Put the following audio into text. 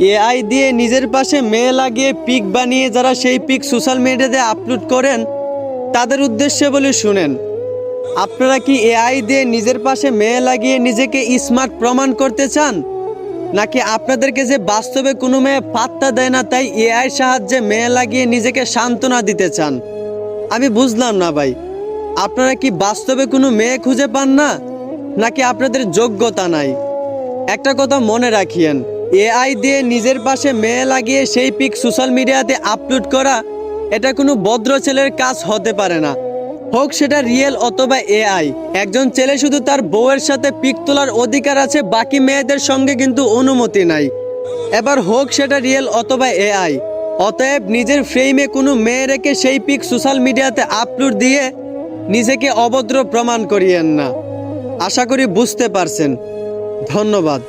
AI দিয়ে নিজের পাশে মেয়ে লাগিয়ে পিক বানিয়ে যারা সেই পিক সোশ্যাল মিডিয়াতে আপলোড করেন তাদের উদ্দেশ্যে বলে শুনেন, আপনারা কি এআই দিয়ে নিজের পাশে মেয়ে লাগিয়ে নিজেকে স্মার্ট প্রমাণ করতে চান, নাকি আপনাদেরকে যে বাস্তবে কোনো মেয়ে পাত্তা দেয় না তাই এআই সাহায্যে মেয়ে লাগিয়ে নিজেকে সান্ত্বনা দিতে চান? আমি বুঝলাম না ভাই, আপনারা কি বাস্তবে কোনো মেয়ে খুঁজে পান না, নাকি আপনাদের যোগ্যতা নাই? একটা কথা মনে রাখিয়েন, এআই দিয়ে নিজের পাশে মেয়ে লাগিয়ে সেই পিক সোশ্যাল মিডিয়াতে আপলোড করা এটা কোনো ভদ্র ছেলের কাজ হতে পারে না, হোক সেটা রিয়েল অথবা এআই। একজন ছেলে শুধু তার বউয়ের সাথে পিক তোলার অধিকার আছে, বাকি মেয়েদের সঙ্গে কিন্তু অনুমতি নাই। এবার হোক সেটা রিয়েল অথবা এআই। অতএব নিজের ফ্রেমে কোনো মেয়ে রেখে সেই পিক সোশ্যাল মিডিয়াতে আপলোড দিয়ে নিজেকে অভদ্র প্রমাণ করিয়েন না। আশা করি বুঝতে পারছেন। ধন্যবাদ।